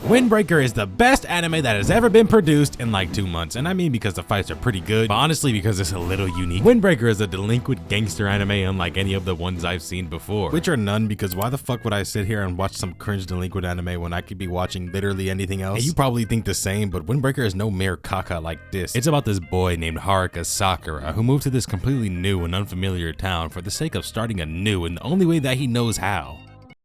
Windbreaker is the best anime that has ever been produced in like 2 months, and I mean because the fights are pretty good, but honestly because it's a little unique. Windbreaker is a delinquent gangster anime unlike any of the ones I've seen before, which are none, because why the fuck would I sit here and watch some cringe delinquent anime when I could be watching literally anything else? And you probably think the same, but Windbreaker is no mere caca like this. It's about this boy named Haruka Sakura who moved to this completely new and unfamiliar town for the sake of starting anew in the only way that he knows how: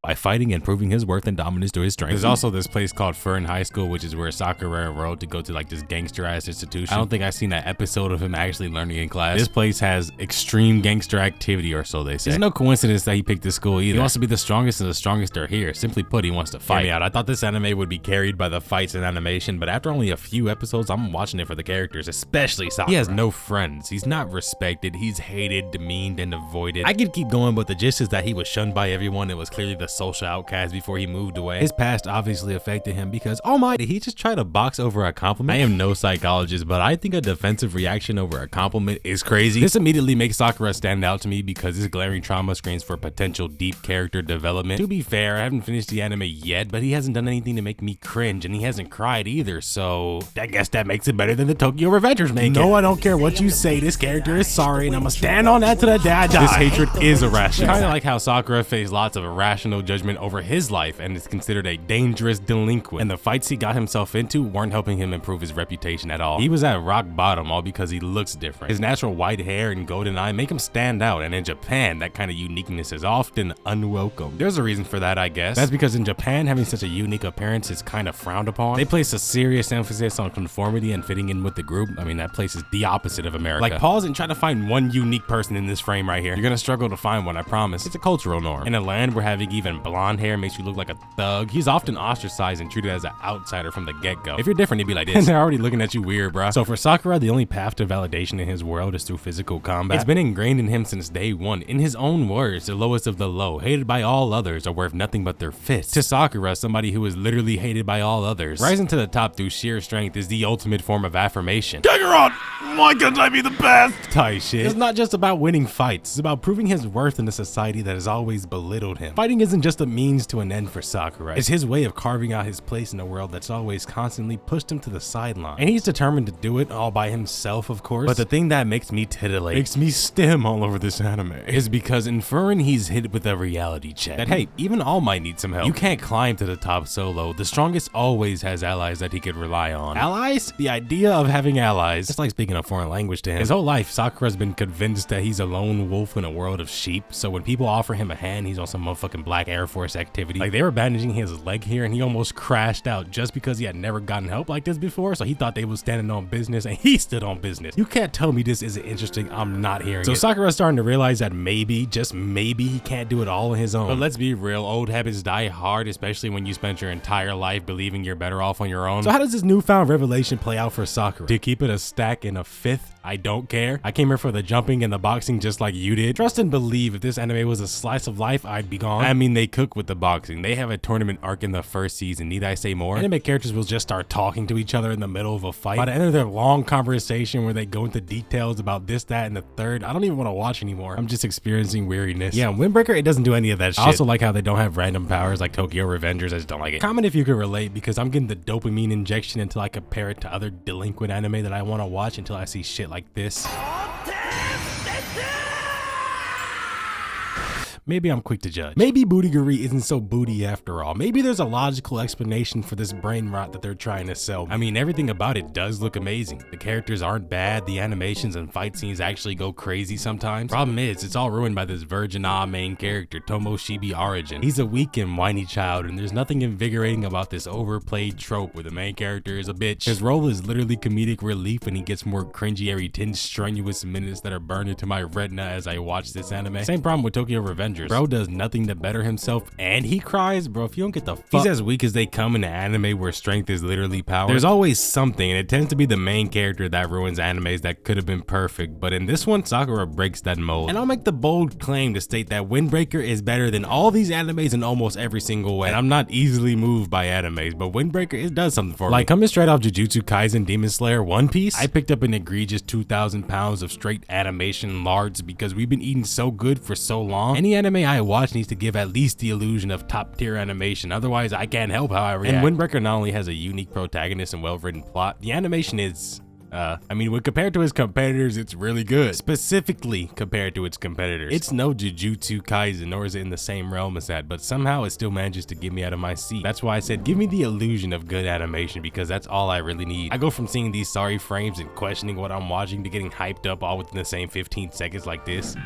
by fighting and proving his worth and dominance to his strength. There's also this place called Fern High School, which is where Sakura enrolled to go to like this gangster ass institution. I don't think I've seen an episode of him actually learning in class. This place has extreme gangster activity, or so they say. It's no coincidence that he picked this school either. He wants to be the strongest, and the strongest are here. Simply put, he wants to fight. Hear me out. I thought this anime would be carried by the fights and animation, but after only a few episodes, I'm watching it for the characters, especially Sakura. He has no friends. He's not respected. He's hated, demeaned, and avoided. I could keep going, but the gist is that he was shunned by everyone and was clearly the social outcast before he moved away. His past obviously affected him because, oh my, did he just try to box over a compliment? I am no psychologist, but I think a defensive reaction over a compliment is crazy. This immediately makes Sakura stand out to me because his glaring trauma screens for potential deep character development. To be fair, I haven't finished the anime yet, but he hasn't done anything to make me cringe, and he hasn't cried either, so I guess that makes it better than the Tokyo Revengers make. No, I don't care what you say, this character is sorry, and I'm gonna stand on that to the day I die. This hatred is irrational. Kinda like how Sakura faced lots of irrational judgment over his life and is considered a dangerous delinquent, and the fights he got himself into weren't helping him improve his reputation at all. He was at rock bottom all because he looks different. His natural white hair and golden eye make him stand out, and in Japan that kind of uniqueness is often unwelcome. There's a reason for that, I guess. That's because in Japan, having such a unique appearance is kind of frowned upon. They place a serious emphasis on conformity and fitting in with the group. I mean, that place is the opposite of America. Like, pause and try to find one unique person in this frame right here. You're gonna struggle to find one, I promise. It's a cultural norm. In a land where having even blonde hair makes you look like a thug, he's often ostracized and treated as an outsider from the get-go. If you're different, he'd be like this. And they're already looking at you weird, bruh. So for Sakura, the only path to validation in his world is through physical combat. It's been ingrained in him since day one. In his own words, the lowest of the low, hated by all others, are worth nothing but their fists. To Sakura, somebody who is literally hated by all others, rising to the top through sheer strength is the ultimate form of affirmation. Kageron! Why can't I be the best? Type shit. It's not just about winning fights. It's about proving his worth in a society that has always belittled him. Fighting isn't just a means to an end for Sakura. It's his way of carving out his place in a world that's always constantly pushed him to the sideline. And he's determined to do it all by himself, of course. But the thing that makes me titillate, makes me stim all over this anime, is because in Furren he's hit with a reality check. That hey, even All Might needs some help. You can't climb to the top solo. The strongest always has allies that he could rely on. Allies? The idea of having allies, it's like speaking a foreign language to him. His whole life, Sakura's been convinced that he's a lone wolf in a world of sheep. So when people offer him a hand, he's on some motherfucking Black Air Force activity. Like, they were bandaging his leg here and he almost crashed out just because he had never gotten help like this before. So he thought they was standing on business and he stood on business. You can't tell me this isn't interesting. I'm not hearing it. So Sakura's starting to realize that maybe, just maybe, he can't do it all on his own. But let's be real, old habits die hard, especially when you spent your entire life believing you're better off on your own. So how does this newfound revelation play out for Sakura? To keep it a stack in a fifth, I don't care. I came here for the jumping and the boxing just like you did. Trust and believe, if this anime was a slice of life, I'd be gone. I mean, they cook with the boxing. They have a tournament arc in the first season. Need I say more? Anime characters will just start talking to each other in the middle of a fight. By the end of their long conversation where they go into details about this, that, and the third, I don't even want to watch anymore. I'm just experiencing weariness. Yeah, Windbreaker, it doesn't do any of that shit. I also like how they don't have random powers like Tokyo Revengers. I just don't like it. Comment if you can relate, because I'm getting the dopamine injection until I compare it to other delinquent anime that I want to watch until I see shit like this. Maybe I'm quick to judge. Maybe Bootiguri isn't so booty after all. Maybe there's a logical explanation for this brain rot that they're trying to sell. I mean, everything about it does look amazing. The characters aren't bad. The animations and fight scenes actually go crazy sometimes. Problem is, it's all ruined by this virgin main character, Tomoshibi Origin. He's a weak and whiny child, and there's nothing invigorating about this overplayed trope where the main character is a bitch. His role is literally comedic relief, and he gets more cringy every 10 strenuous minutes that are burned into my retina as I watch this anime. Same problem with Tokyo Revengers. Bro does nothing to better himself and he cries. Bro, if you don't get the fuck, he's as weak as they come in an anime where strength is literally power. There's always something, and it tends to be the main character that ruins animes that could have been perfect. But in this one, Sakura breaks that mold. And I'll make the bold claim to state that Windbreaker is better than all these animes in almost every single way. And I'm not easily moved by animes, but Windbreaker, it does something for me. Like coming straight off Jujutsu Kaisen, Demon Slayer, One Piece, I picked up an egregious 2,000 pounds of straight animation lards because we've been eating so good for so long. Any anime anime I watch needs to give at least the illusion of top tier animation, otherwise I can't help how I react. And Windbreaker not only has a unique protagonist and well-written plot, the animation is I mean, when compared to his competitors, it's really good. Specifically compared to its competitors. It's no Jujutsu Kaisen, nor is it in the same realm as that, but somehow it still manages to get me out of my seat. That's why I said, give me the illusion of good animation, because that's all I really need. I go from seeing these sorry frames and questioning what I'm watching to getting hyped up all within the same 15 seconds like this.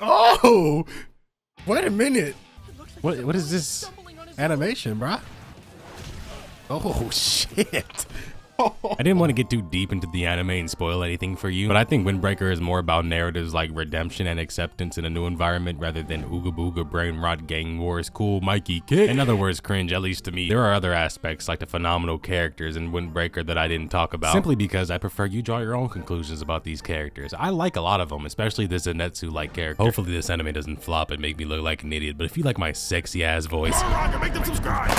Oh! Wait a minute. What is this? Animation, bruh. Oh, shit. I didn't want to get too deep into the anime and spoil anything for you, but I think Windbreaker is more about narratives like redemption and acceptance in a new environment rather than ooga booga brain rot gang wars cool Mikey kick. In other words, cringe, at least to me. There are other aspects like the phenomenal characters in Windbreaker that I didn't talk about, simply because I prefer you draw your own conclusions about these characters. I like a lot of them, especially the Zenitsu-like character. Hopefully this anime doesn't flop and make me look like an idiot, but if you like my sexy ass voice, I can make them subscribe.